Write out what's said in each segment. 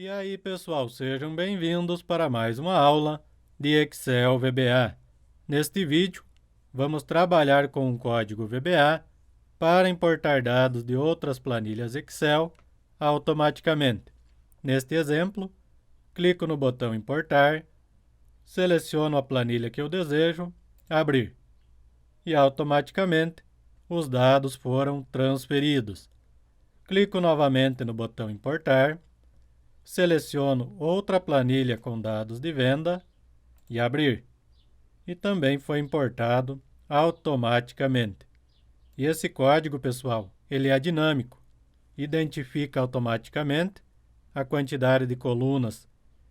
E aí, pessoal, sejam bem-vindos para mais uma aula de Excel VBA. Neste vídeo, vamos trabalhar com o código VBA para importar dados de outras planilhas Excel automaticamente. Neste exemplo, clico no botão Importar, seleciono a planilha que eu desejo, Abrir, e automaticamente os dados foram transferidos. Clico novamente no botão Importar, seleciono outra planilha com dados de venda e Abrir. E também foi importado automaticamente. E esse código, pessoal, ele é dinâmico. Identifica automaticamente a quantidade de colunas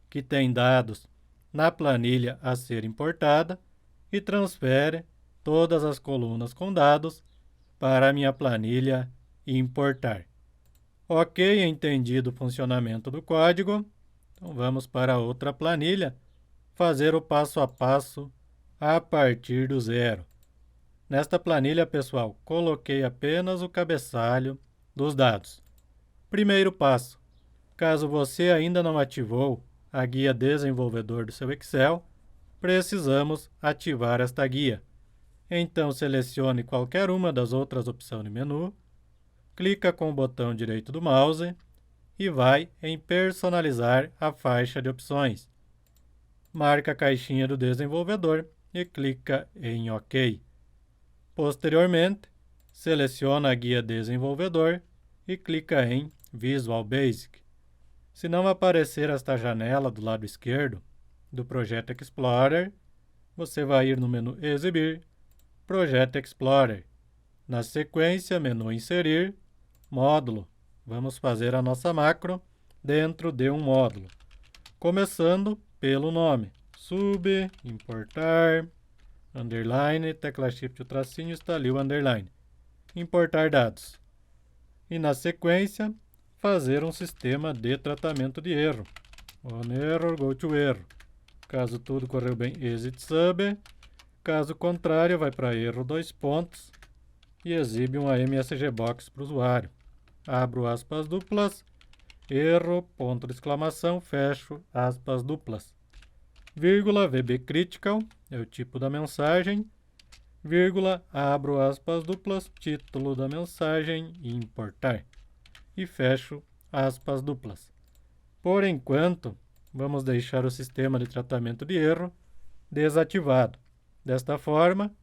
que tem dados na planilha a ser importada e transfere todas as colunas com dados para a minha planilha importar. Ok, entendido o funcionamento do código, então vamos para outra planilha, fazer o passo a passo a partir do zero. Nesta planilha, pessoal, coloquei apenas o cabeçalho dos dados. Primeiro passo, caso você ainda não ativou a guia desenvolvedor do seu Excel, precisamos ativar esta guia. Então, selecione qualquer uma das outras opções de menu, clica com o botão direito do mouse e vai em personalizar a faixa de opções. Marca a caixinha do desenvolvedor e clica em OK. Posteriormente, seleciona a guia desenvolvedor e clica em Visual Basic. Se não aparecer esta janela do lado esquerdo do Project Explorer, você vai ir no menu Exibir, Project Explorer. Na sequência, menu Inserir, Módulo. Vamos fazer a nossa macro dentro de um módulo. Começando pelo nome. Sub, importar, underline, tecla shift, o tracinho, está ali o underline. Importar dados. E na sequência, fazer um sistema de tratamento de erro. On error, go to erro. Caso tudo correu bem, exit sub. Caso contrário, vai para erro 2 pontos e exibe um AMSG Box para o usuário. Abro aspas duplas, erro, ponto de exclamação, fecho aspas duplas. Vírgula, VB Critical, é o tipo da mensagem, vírgula, abro aspas duplas, título da mensagem, importar. E fecho aspas duplas. Por enquanto, vamos deixar o sistema de tratamento de erro desativado. Desta forma,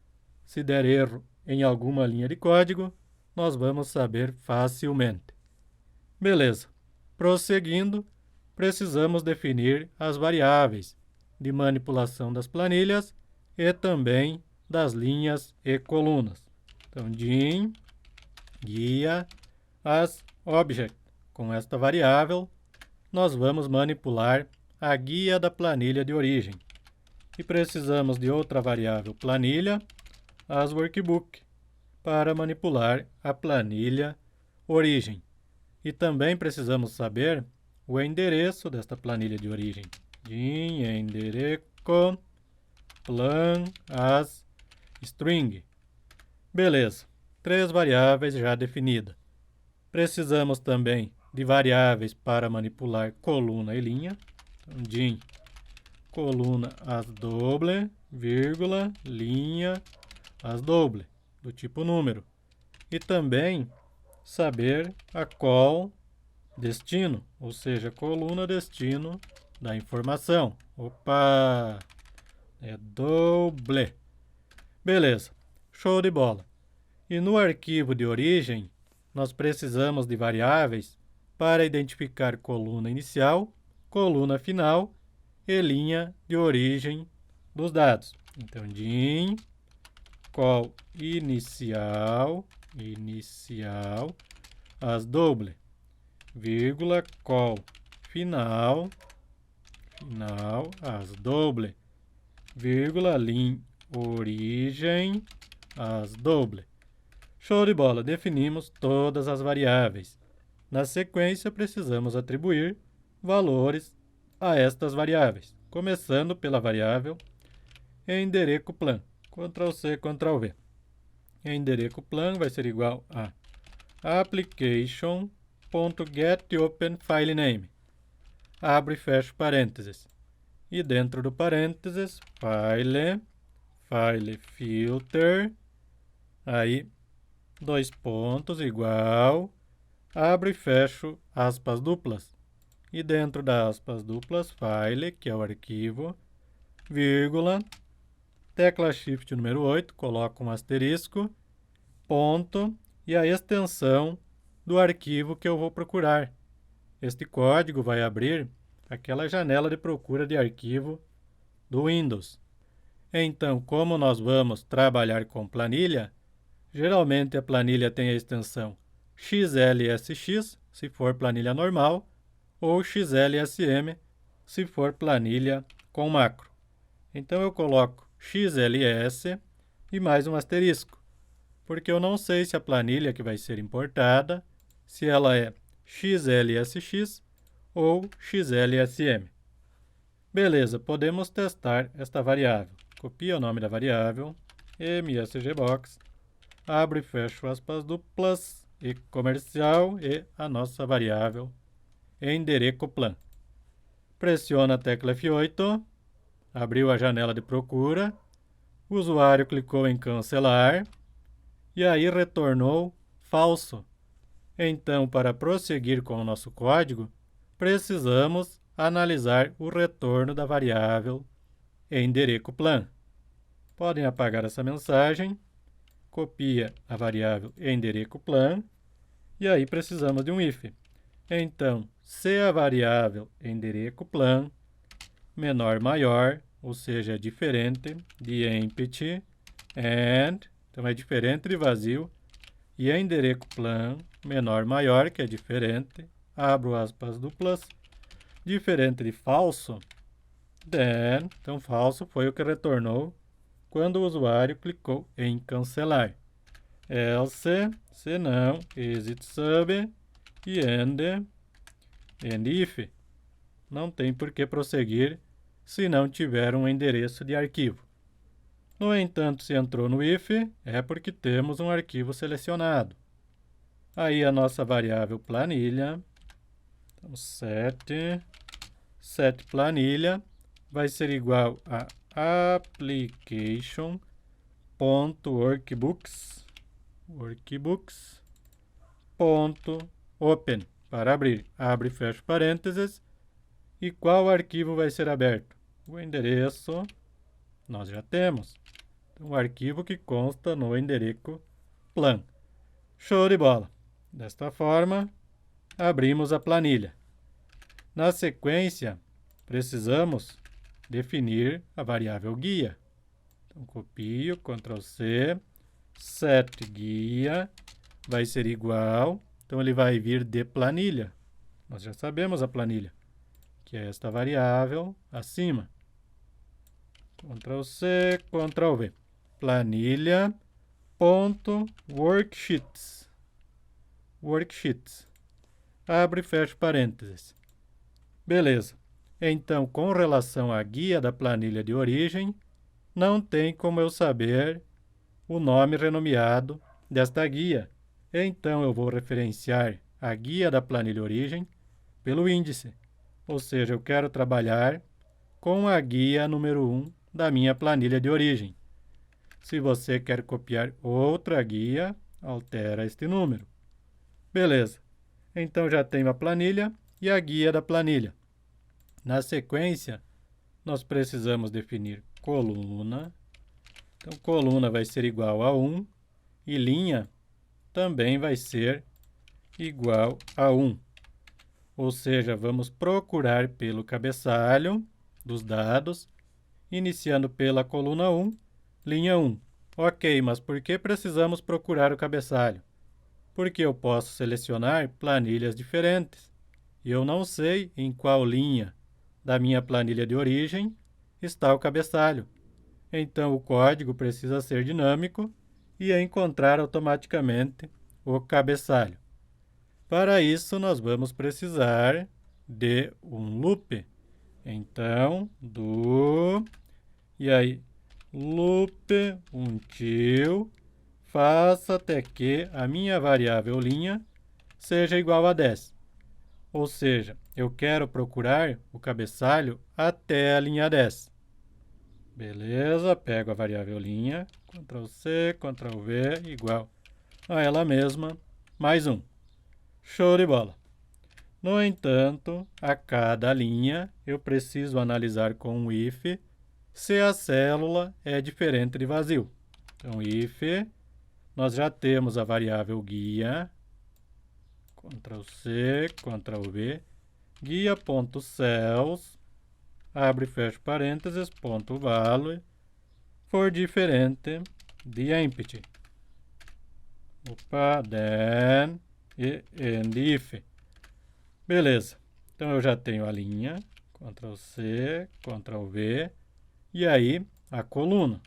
se der erro em alguma linha de código, nós vamos saber facilmente. Beleza. Prosseguindo, precisamos definir as variáveis de manipulação das planilhas e também das linhas e colunas. Então, dim, guia, as object. Com esta variável, nós vamos manipular a guia da planilha de origem. E precisamos de outra variável planilha, as workbook, para manipular a planilha origem. E também precisamos saber o endereço desta planilha de origem. Dim, endereço, plan, as, string. Beleza, 3 variáveis já definidas. Precisamos também de variáveis para manipular coluna e linha. Então, dim, coluna as doble, vírgula, linha as doble, do tipo número. E também saber a qual destino, ou seja, coluna destino da informação. Opa! É doble. Beleza, show de bola. E no arquivo de origem, nós precisamos de variáveis para identificar coluna inicial, coluna final e linha de origem dos dados. Então, dim, call inicial, as doble, vírgula, call final, as doble, vírgula, lim origem, as doble. Show de bola, definimos todas as variáveis. Na sequência, precisamos atribuir valores a estas variáveis, começando pela variável endereço plan. Ctrl C, Ctrl V. Endereço plan vai ser igual a application.getOpenFileName. abro e fecho parênteses. E dentro do parênteses, file filter, aí, 2 pontos, igual, abro e fecho aspas duplas. E dentro das aspas duplas, file, que é o arquivo, vírgula, tecla shift número 8, coloco um asterisco, ponto, e a extensão do arquivo que eu vou procurar. Este código vai abrir aquela janela de procura de arquivo do Windows. Então, como nós vamos trabalhar com planilha, geralmente a planilha tem a extensão XLSX, se for planilha normal, ou XLSM, se for planilha com macro. Então eu coloco XLS e mais um asterisco, porque eu não sei se a planilha que vai ser importada, se ela é XLSX ou XLSM. Beleza, podemos testar esta variável. Copia o nome da variável, msgbox, abro e fecho aspas duplas, e comercial e a nossa variável enderecoplan. Pressiona a tecla F8, abriu a janela de procura, o usuário clicou em cancelar e aí retornou falso. Então, para prosseguir com o nosso código, precisamos analisar o retorno da variável enderecoplan. Podem apagar essa mensagem, copia a variável enderecoplan e aí precisamos de um if. Então, se a variável enderecoplan menor maior, ou seja, diferente de empty, and, então é diferente de vazio, e enderecoplan menor maior, que é diferente, abro aspas duplas, diferente de falso, then, então falso foi o que retornou quando o usuário clicou em cancelar. Else, se não, exit sub e end if. Não tem por que prosseguir se não tiver um endereço de arquivo. No entanto, se entrou no if, é porque temos um arquivo selecionado. Aí a nossa variável planilha, então set planilha, vai ser igual a application.workbooks.open, para abrir. Abre e fecha parênteses. E qual arquivo vai ser aberto? O endereço nós já temos. Então, o arquivo que consta no enderecoplan. Show de bola! Desta forma, abrimos a planilha. Na sequência, precisamos definir a variável guia. Então, copio, Ctrl C, set guia, vai ser igual, então ele vai vir de planilha. Nós já sabemos a planilha, que é esta variável acima. Ctrl C, Ctrl V. Planilha.worksheets. Worksheets. Abre e fecha parênteses. Beleza. Então, com relação à guia da planilha de origem, não tem como eu saber o nome renomeado desta guia. Então, eu vou referenciar a guia da planilha origem pelo índice. Ou seja, eu quero trabalhar com a guia número 1 da minha planilha de origem. Se você quer copiar outra guia, altera este número. Beleza. Então, já tenho a planilha e a guia da planilha. Na sequência, nós precisamos definir coluna. Então, coluna vai ser igual a 1 e linha também vai ser igual a 1. Ou seja, vamos procurar pelo cabeçalho dos dados, iniciando pela coluna 1, linha 1. Ok, mas por que precisamos procurar o cabeçalho? Porque eu posso selecionar planilhas diferentes. E eu não sei em qual linha da minha planilha de origem está o cabeçalho. Então, o código precisa ser dinâmico e encontrar automaticamente o cabeçalho. Para isso, nós vamos precisar de um loop. Então, e aí, loop until, faça até que a minha variável linha seja igual a 10. ou seja, eu quero procurar o cabeçalho até a linha 10. Beleza, pego a variável linha, Ctrl+C, Ctrl+V, igual a ela mesma, mais 1. Show de bola! No entanto, a cada linha, eu preciso analisar com um if se a célula é diferente de vazio. Então, if, nós já temos a variável guia, Ctrl+C, Ctrl+V, guia.cells, abre e fecha parênteses, ponto value, for diferente de empty. Then, and if. Beleza. Então, eu já tenho a linha, Ctrl+C, Ctrl+V, e aí a coluna,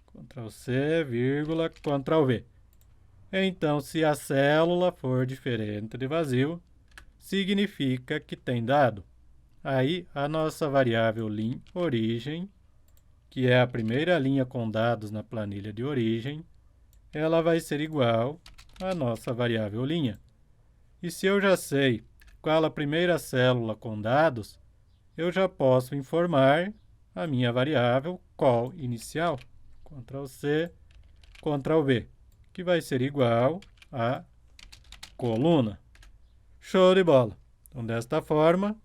Ctrl+C, vírgula, Ctrl+V. Então, se a célula for diferente de vazio, significa que tem dado. Aí, a nossa variável lim origem, que é a primeira linha com dados na planilha de origem, ela vai ser igual à nossa variável linha. E se eu já sei qual a primeira célula com dados, eu já posso informar a minha variável call inicial, Ctrl+C, Ctrl+V, que vai ser igual a coluna. Show de bola! Então, desta forma,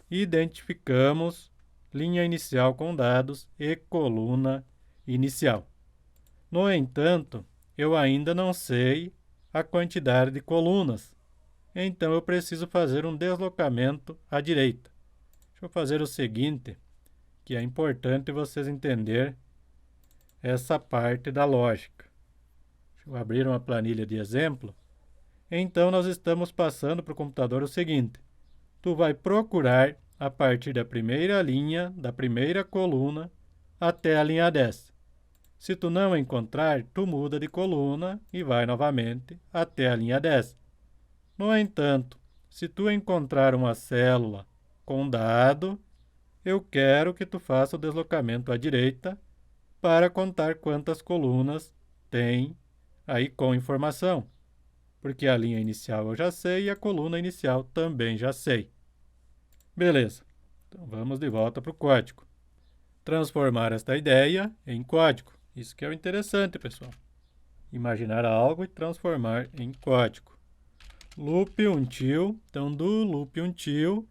identificamos linha inicial com dados e coluna inicial. No entanto, eu ainda não sei a quantidade de colunas, então eu preciso fazer um deslocamento à direita. Deixa eu fazer o seguinte, que é importante vocês entenderem essa parte da lógica. Deixa eu abrir uma planilha de exemplo. Então, nós estamos passando para o computador o seguinte. Tu vai procurar a partir da primeira linha, da primeira coluna, até a linha 10. Se tu não encontrar, tu muda de coluna e vai novamente até a linha 10. No entanto, se tu encontrar uma célula com dado, eu quero que tu faça o deslocamento à direita para contar quantas colunas tem aí com informação. Porque a linha inicial eu já sei e a coluna inicial também já sei. Beleza. Então, vamos de volta para o código. Transformar esta ideia em código. Isso que é o interessante, pessoal. Imaginar algo e transformar em código. Loop until. Então, do loop until,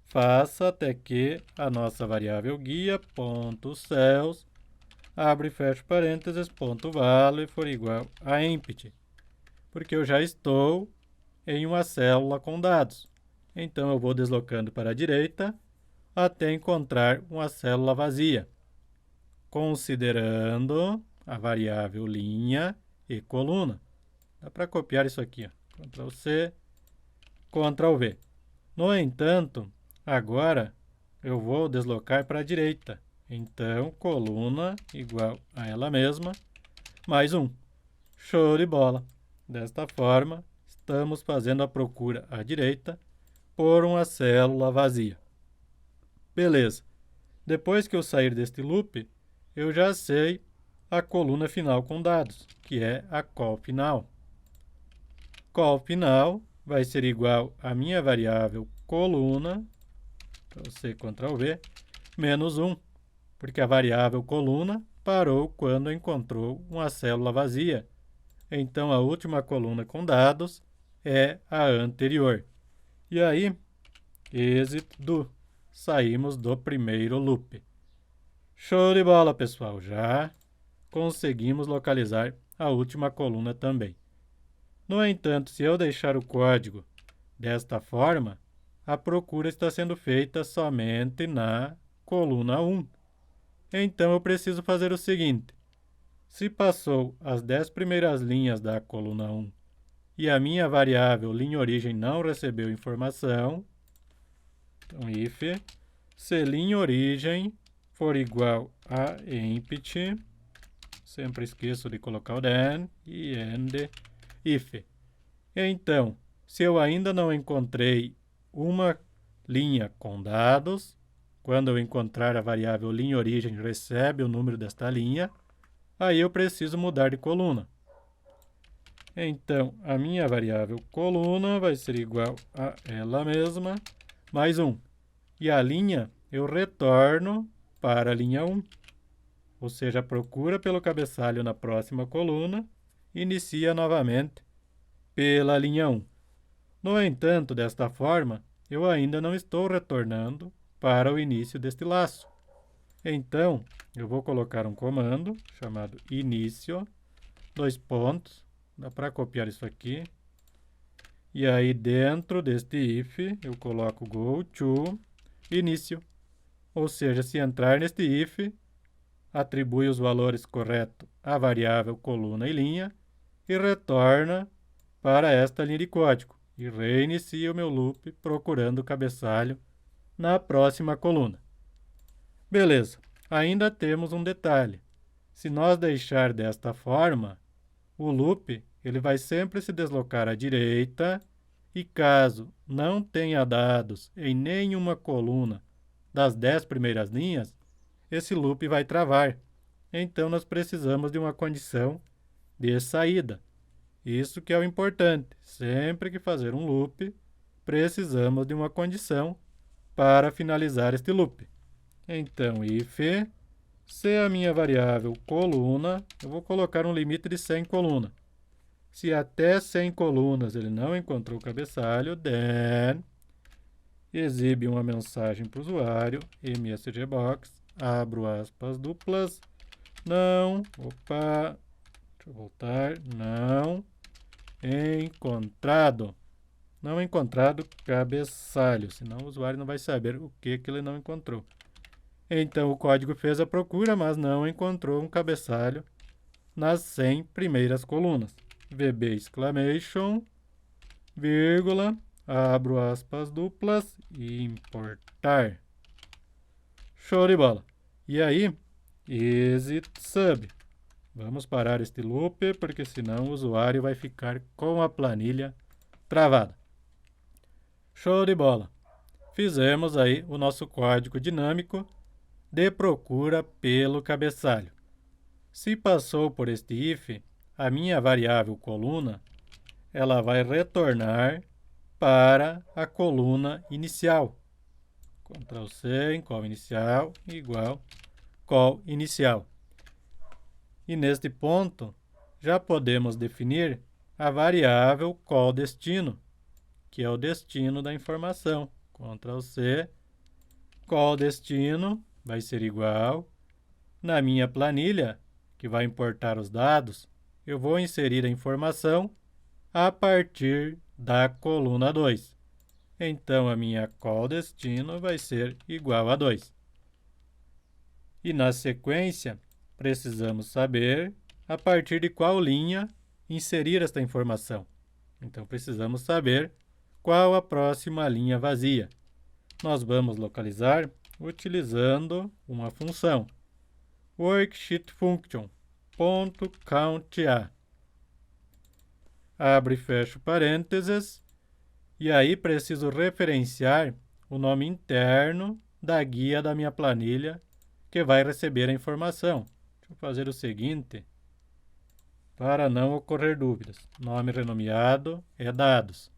faça até que a nossa variável guia.cells, abre e fecha parênteses, ponto value, for igual a empty. Porque eu já estou em uma célula com dados. Então, eu vou deslocando para a direita até encontrar uma célula vazia, considerando a variável linha e coluna. Dá para copiar isso aqui, ó. Ctrl+C, Ctrl+V. No entanto, agora eu vou deslocar para a direita. Então, coluna igual a ela mesma, mais 1. Show de bola! Desta forma, estamos fazendo a procura à direita por uma célula vazia. Beleza. Depois que eu sair deste loop, eu já sei a coluna final com dados, que é a call final. Call final vai ser igual à minha variável coluna, Ctrl+C, Ctrl+V, menos 1, porque a variável coluna parou quando encontrou uma célula vazia. Então, a última coluna com dados é a anterior. E aí, exit do. Saímos do primeiro loop. Show de bola, pessoal! Já conseguimos localizar a última coluna também. No entanto, se eu deixar o código desta forma, a procura está sendo feita somente na coluna 1. Então, eu preciso fazer o seguinte. Se passou as 10 primeiras linhas da coluna 1 e a minha variável linha origem não recebeu informação, então, if, se linha origem for igual a empty, sempre esqueço de colocar o then, e end, if. Então, se eu ainda não encontrei uma linha com dados, quando eu encontrar a variável linha origem recebe o número desta linha, aí eu preciso mudar de coluna. Então, a minha variável coluna vai ser igual a ela mesma, mais 1. E a linha eu retorno para a linha 1. Ou seja, procura pelo cabeçalho na próxima coluna, inicia novamente pela linha 1. No entanto, desta forma, eu ainda não estou retornando para o início deste laço. Então, eu vou colocar um comando chamado início, 2 pontos, dá para copiar isso aqui. E aí, dentro deste if, eu coloco go to início. Ou seja, se entrar neste if, atribui os valores corretos à variável coluna e linha e retorna para esta linha de código. E reinicia o meu loop procurando o cabeçalho na próxima coluna. Beleza, ainda temos um detalhe. Se nós deixar desta forma, o loop ele vai sempre se deslocar à direita e caso não tenha dados em nenhuma coluna das 10 primeiras linhas, esse loop vai travar. Então, nós precisamos de uma condição de saída. Isso que é o importante. Sempre que fazer um loop, precisamos de uma condição para finalizar este loop. Então, if, se a minha variável coluna, eu vou colocar um limite de 100 colunas. Se até 100 colunas ele não encontrou o cabeçalho, then exibe uma mensagem para o usuário, msgbox, abro aspas duplas, não, deixa eu voltar, não encontrado. Não encontrado cabeçalho, senão o usuário não vai saber o que ele não encontrou. Então, o código fez a procura, mas não encontrou um cabeçalho nas 100 primeiras colunas. VB exclamation, vírgula, abro aspas duplas e importar. Show de bola. E aí, exit sub. Vamos parar este loop, porque senão o usuário vai ficar com a planilha travada. Show de bola. Fizemos aí o nosso código dinâmico de procura pelo cabeçalho. Se passou por este if, a minha variável coluna, ela vai retornar para a coluna inicial. Ctrl C em call inicial igual call inicial. E neste ponto, já podemos definir a variável call destino, que é o destino da informação. Ctrl C, call destino vai ser igual. Na minha planilha, que vai importar os dados, eu vou inserir a informação a partir da coluna 2. Então, a minha call destino vai ser igual a 2. E na sequência, precisamos saber a partir de qual linha inserir esta informação. Então, precisamos saber qual a próxima linha vazia. Nós vamos localizar utilizando uma função. Worksheet function, .count_a. Abre e fecha parênteses. E aí preciso referenciar o nome interno da guia da minha planilha que vai receber a informação. Deixa eu fazer o seguinte, para não ocorrer dúvidas. Nome renomeado é dados.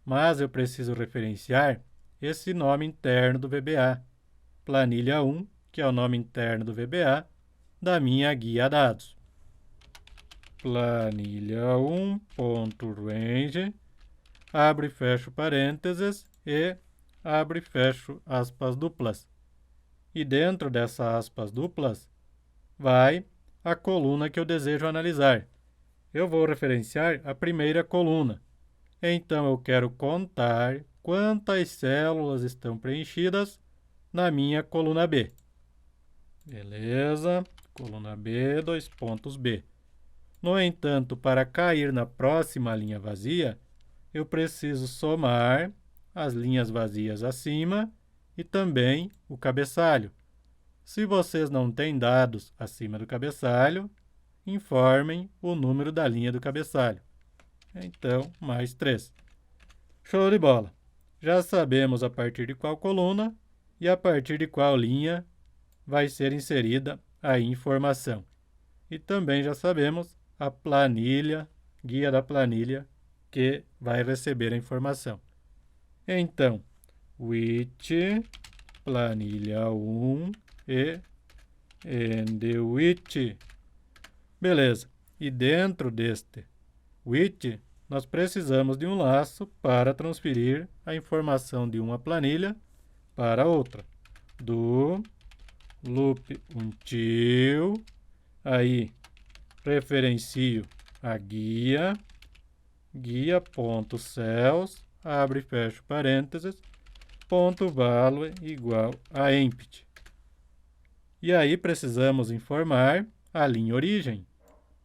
Mas eu preciso referenciar esse nome interno do VBA. Planilha 1, que é o nome interno do VBA, da minha guia dados. Planilha 1.range, abre e fecho parênteses e abre e fecho aspas duplas. E dentro dessas aspas duplas vai a coluna que eu desejo analisar. Eu vou referenciar a primeira coluna. Então, eu quero contar quantas células estão preenchidas na minha coluna B. Beleza, coluna B, 2 pontos B. No entanto, para cair na próxima linha vazia, eu preciso somar as linhas vazias acima e também o cabeçalho. Se vocês não têm dados acima do cabeçalho, informem o número da linha do cabeçalho. Então, mais 3. Show de bola! Já sabemos a partir de qual coluna e a partir de qual linha vai ser inserida a informação. E também já sabemos a planilha guia da planilha que vai receber a informação. Então, which planilha 1 e and which. Beleza. E dentro deste which, nós precisamos de um laço para transferir a informação de uma planilha para outra. Do loop until, aí referencio a guia, guia.cells, abre e fecha parênteses, ponto value igual a empty. E aí precisamos informar a linha origem.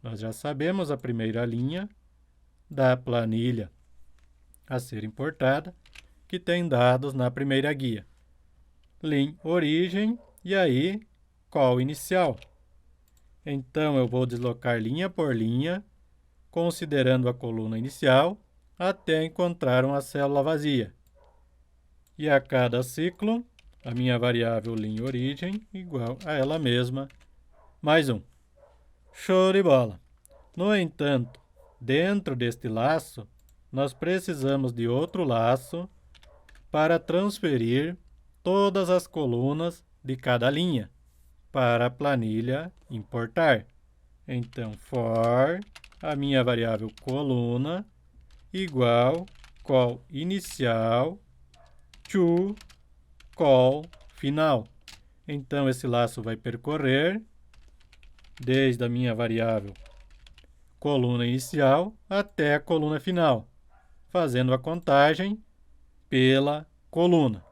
Nós já sabemos a primeira linha da planilha a ser importada, que tem dados na primeira guia. Linha origem e aí call inicial. Então eu vou deslocar linha por linha, considerando a coluna inicial, até encontrar uma célula vazia. E a cada ciclo, a minha variável linha origem igual a ela mesma, mais um. Show de bola! No entanto, dentro deste laço, nós precisamos de outro laço para transferir todas as colunas de cada linha para a planilha importar. Então, for a minha variável coluna igual call inicial to call final. Então, esse laço vai percorrer desde a minha variável coluna inicial até a coluna final, fazendo a contagem pela coluna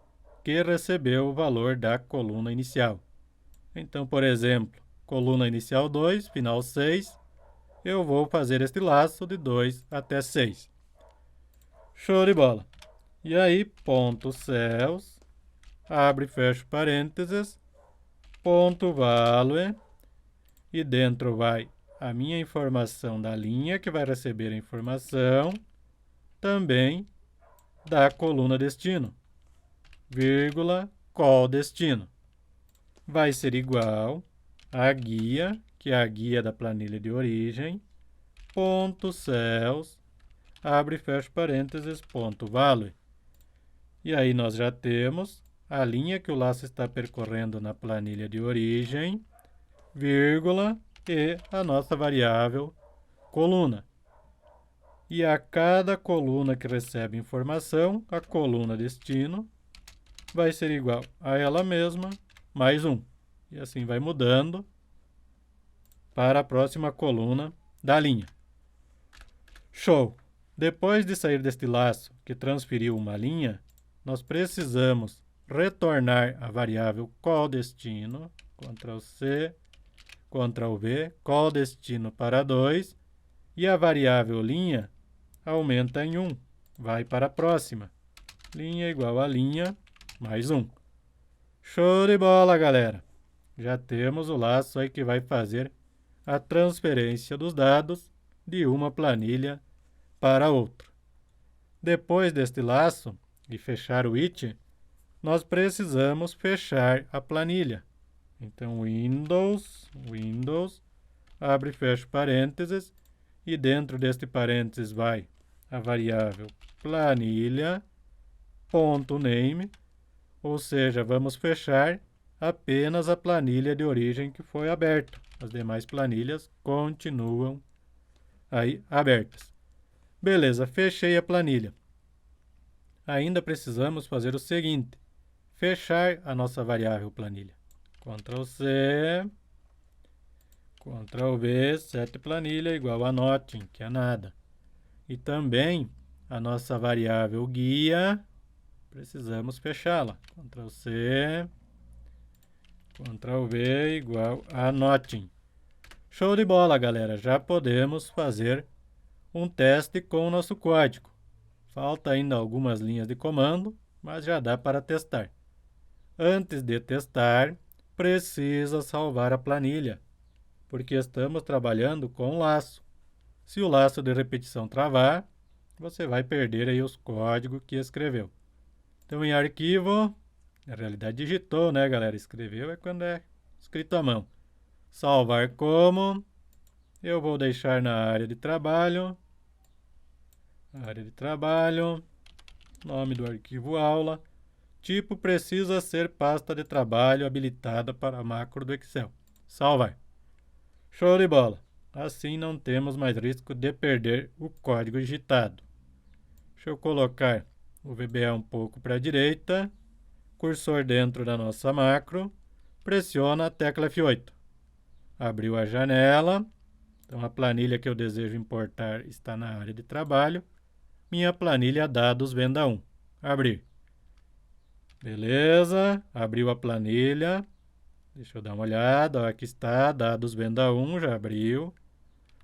que recebeu o valor da coluna inicial. Então, por exemplo, coluna inicial 2, final 6, eu vou fazer este laço de 2 até 6. Show de bola! E aí, ponto cells, abre e fecha parênteses, ponto value, e dentro vai a minha informação da linha que vai receber a informação, também da coluna destino, vírgula, call destino. Vai ser igual a guia, que é a guia da planilha de origem, ponto cells, abre e fecha parênteses, ponto value. E aí nós já temos a linha que o laço está percorrendo na planilha de origem, vírgula, e a nossa variável coluna. E a cada coluna que recebe informação, a coluna destino vai ser igual a ela mesma, mais um. E assim vai mudando para a próxima coluna da linha. Show! Depois de sair deste laço que transferiu uma linha, nós precisamos retornar a variável callDestino, Ctrl C, Ctrl V, callDestino para 2, e a variável linha aumenta em 1, vai para a próxima. Linha igual a linha, mais 1. Show de bola, galera! Já temos o laço aí que vai fazer a transferência dos dados de uma planilha para outra. Depois deste laço e fechar o it, nós precisamos fechar a planilha. Então, Windows, abre e fecha parênteses, e dentro deste parênteses vai a variável planilha.name, ou seja, vamos fechar apenas a planilha de origem que foi aberta. As demais planilhas continuam aí abertas. Beleza, fechei a planilha. Ainda precisamos fazer o seguinte: fechar a nossa variável planilha. Ctrl C, Ctrl V, set planilha igual a nothing, que é nada. E também a nossa variável guia, precisamos fechá-la. Ctrl C, Ctrl V igual a nothing. Show de bola, galera! Já podemos fazer um teste com o nosso código. Falta ainda algumas linhas de comando, mas já dá para testar. Antes de testar, precisa salvar a planilha, porque estamos trabalhando com laço. Se o laço de repetição travar, você vai perder aí os códigos que escreveu. Então, em arquivo, na realidade digitou, né, galera? Escreveu é quando é escrito à mão. Salvar como, eu vou deixar na área de trabalho, área de trabalho, nome do arquivo aula, tipo precisa ser pasta de trabalho habilitada para macro do Excel. Salvar. Show de bola! Assim não temos mais risco de perder o código digitado. Deixa eu colocar o VBA um pouco para a direita, cursor dentro da nossa macro, pressiona a tecla F8. Abriu a janela, então a planilha que eu desejo importar está na área de trabalho, minha planilha dados venda 1. Abrir. Beleza, abriu a planilha, deixa eu dar uma olhada, ó, aqui está, dados venda 1, já abriu.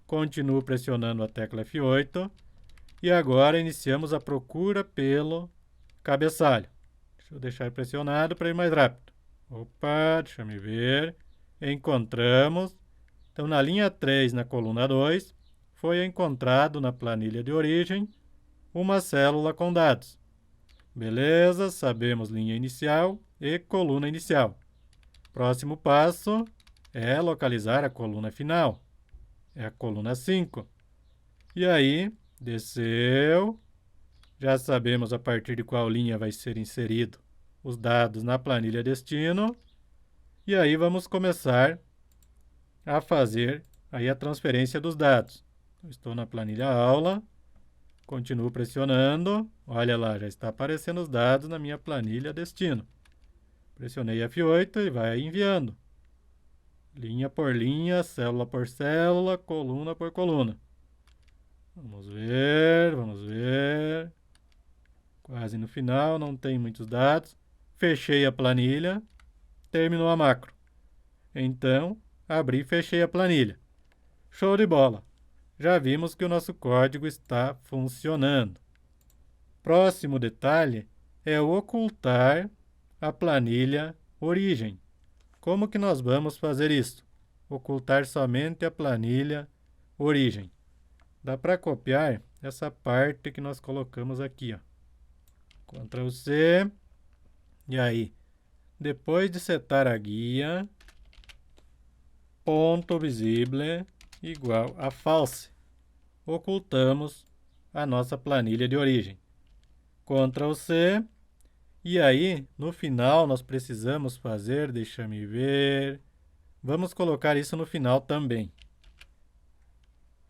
Continuo pressionando a tecla F8 e agora iniciamos a procura pelo cabeçalho. Deixa eu deixar pressionado para ir mais rápido. Opa, deixa eu ver. Encontramos. Então, na linha 3, na coluna 2, foi encontrado na planilha de origem uma célula com dados. Beleza, sabemos linha inicial e coluna inicial. Próximo passo é localizar a coluna final. É a coluna 5. E aí, desceu. Já sabemos a partir de qual linha vai ser inserido os dados na planilha destino. E aí vamos começar a fazer aí a transferência dos dados. Estou na planilha aula, continuo pressionando. Olha lá, já está aparecendo os dados na minha planilha destino. Pressionei F8 e vai enviando. Linha por linha, célula por célula, coluna por coluna. Vamos ver, vamos ver. Quase no final, não tem muitos dados. Fechei a planilha, terminou a macro. Então, abri e fechei a planilha. Show de bola! Já vimos que o nosso código está funcionando. Próximo detalhe é ocultar a planilha origem. Como que nós vamos fazer isso? Ocultar somente a planilha origem. Dá para copiar essa parte que nós colocamos aqui, ó. Ctrl C. E aí, depois de setar a guia, ponto visible igual a false, ocultamos a nossa planilha de origem. Ctrl C. E aí, no final, nós precisamos fazer, deixa-me ver, vamos colocar isso no final também.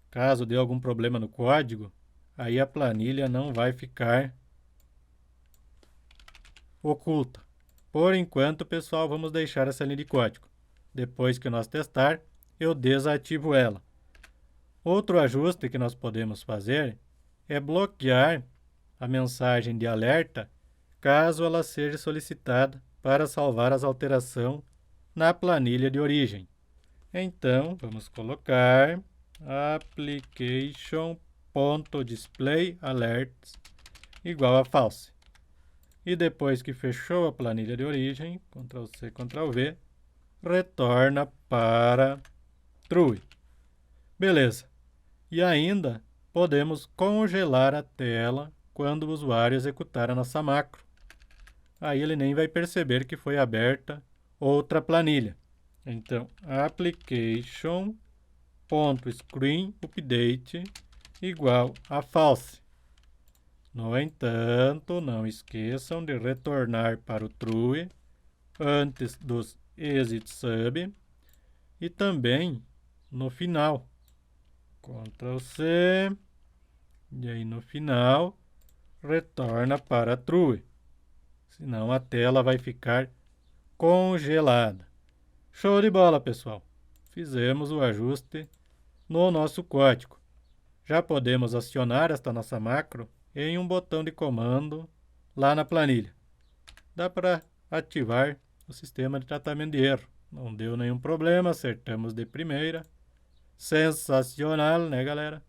Caso dê algum problema no código, aí a planilha não vai ficar oculta. Por enquanto, pessoal, vamos deixar essa linha de código. Depois que nós testar, eu desativo ela. Outro ajuste que nós podemos fazer é bloquear a mensagem de alerta caso ela seja solicitada para salvar as alterações na planilha de origem. Então, vamos colocar application.displayAlerts igual a false. E depois que fechou a planilha de origem, Ctrl C, Ctrl V, retorna para true. Beleza. E ainda podemos congelar a tela quando o usuário executar a nossa macro. Aí ele nem vai perceber que foi aberta outra planilha. Então, application.screenUpdate igual a false. No entanto, não esqueçam de retornar para o true antes dos exit sub e também no final. Ctrl C e aí no final retorna para true. Senão a tela vai ficar congelada. Show de bola, pessoal! Fizemos o ajuste no nosso código. Já podemos acionar esta nossa macro em um botão de comando lá na planilha. Dá para ativar o sistema de tratamento de erro. Não deu nenhum problema, acertamos de primeira. Sensacional, né, galera?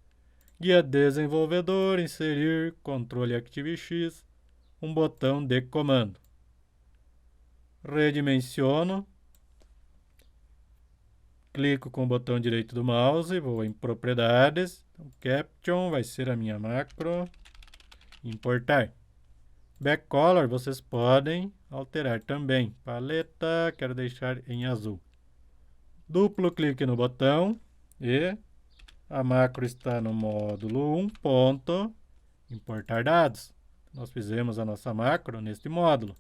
Guia desenvolvedor, inserir, controle ActiveX, um botão de comando. Redimensiono. Clico com o botão direito do mouse, vou em propriedades. Então, Caption vai ser a minha macro. Importar. Backcolor vocês podem alterar também. Paleta, quero deixar em azul. Duplo clique no botão e a macro está no módulo 1 ponto. importar dados. Nós fizemos a nossa macro neste módulo.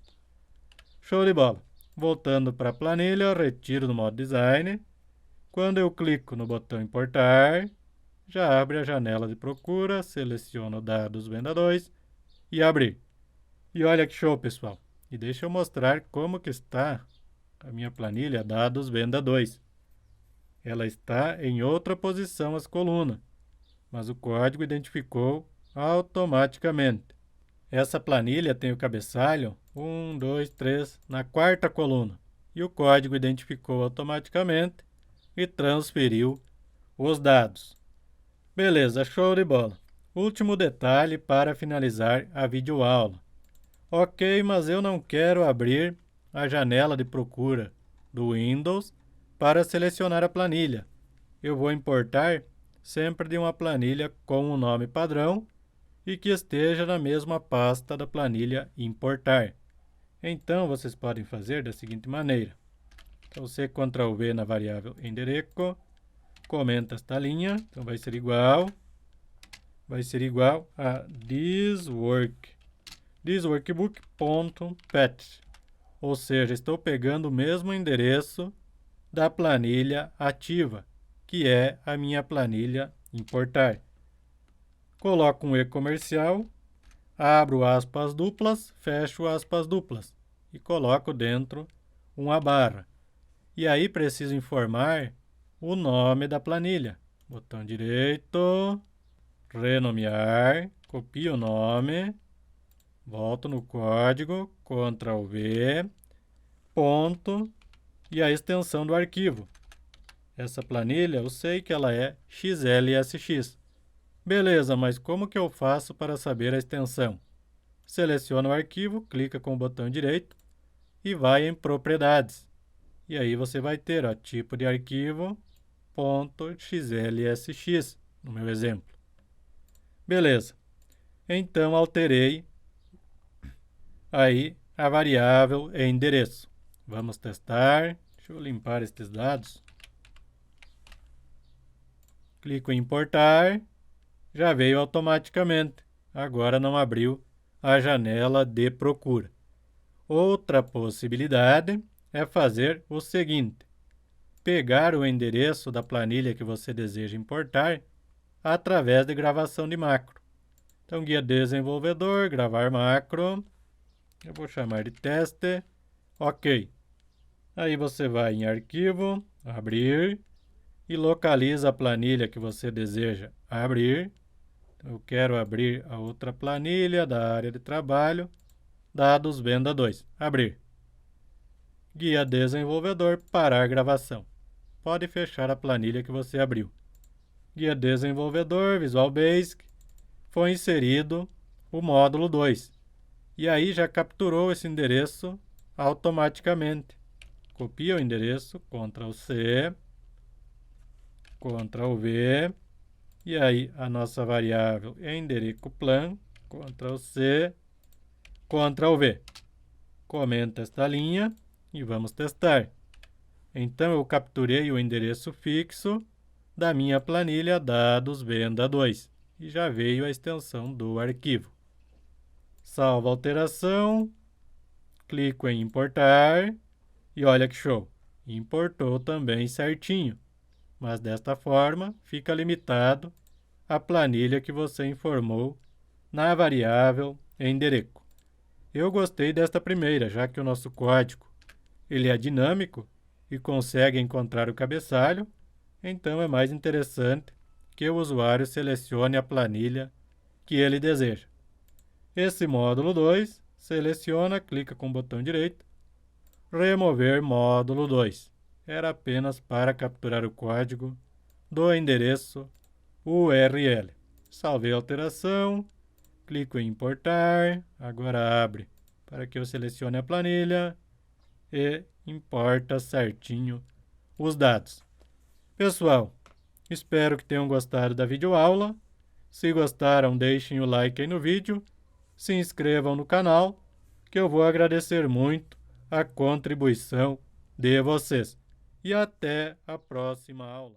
Show de bola! Voltando para a planilha, retiro do modo design. Quando eu clico no botão importar, já abre a janela de procura, seleciono dados venda 2 e abrir. E olha que show, pessoal! E deixa eu mostrar como que está a minha planilha dados venda 2. Ela está em outra posição as colunas, mas o código identificou automaticamente. Essa planilha tem o cabeçalho 1, 2, 3 na quarta coluna e o código identificou automaticamente e transferiu os dados. Beleza, show de bola. Último detalhe para finalizar a videoaula. Ok, mas eu não quero abrir a janela de procura do Windows para selecionar a planilha. Eu vou importar sempre de uma planilha com um nome padrão e que esteja na mesma pasta da planilha importar. Então, vocês podem fazer da seguinte maneira. Então, você Ctrl+V na variável endereço, comenta esta linha, então vai ser igual a thisworkbook.path, ou seja, estou pegando o mesmo endereço da planilha ativa, que é a minha planilha importar. Coloco um E comercial, abro aspas duplas, fecho aspas duplas e coloco dentro uma barra. E aí preciso informar o nome da planilha. Botão direito, renomear, copio o nome, volto no código, Ctrl+V, ponto, e a extensão do arquivo. Essa planilha eu sei que ela é XLSX. Beleza, mas como que eu faço para saber a extensão? Seleciona o arquivo, clica com o botão direito e vai em propriedades. E aí você vai ter tipo de arquivo .xlsx, no meu exemplo. Beleza. Então alterei aí a variável endereço. Vamos testar. Deixa eu limpar estes dados. Clico em importar. Já veio automaticamente. Agora não abriu a janela de procura. Outra possibilidade é fazer o seguinte: pegar o endereço da planilha que você deseja importar através de gravação de macro. Então, guia desenvolvedor, gravar macro. Eu vou chamar de teste. Ok. Aí você vai em arquivo, abrir e localiza a planilha que você deseja abrir. Eu quero abrir a outra planilha da área de trabalho, dados venda 2. Abrir. Guia desenvolvedor, parar a gravação. Pode fechar a planilha que você abriu. Guia desenvolvedor, Visual Basic. Foi inserido o módulo 2. E aí já capturou esse endereço automaticamente. Copia o endereço, Ctrl+C, Ctrl+V. E aí a nossa variável é endereço plan, Ctrl+C, Ctrl+V. Comenta esta linha e vamos testar. Então eu capturei o endereço fixo da minha planilha dados venda 2 e já veio a extensão do arquivo. Salvo a alteração, clico em importar e olha que show, importou também certinho. Mas desta forma fica limitado à planilha que você informou na variável endereço. Eu gostei desta primeira, já que o nosso código ele é dinâmico e consegue encontrar o cabeçalho, então é mais interessante que o usuário selecione a planilha que ele deseja. Esse módulo 2, seleciona, clica com o botão direito, remover módulo 2. Era apenas para capturar o código do endereço URL. Salvei a alteração, clico em importar, agora abre para que eu selecione a planilha e importa certinho os dados. Pessoal, espero que tenham gostado da videoaula. Se gostaram, deixem o like aí no vídeo, se inscrevam no canal, que eu vou agradecer muito a contribuição de vocês. E até a próxima aula.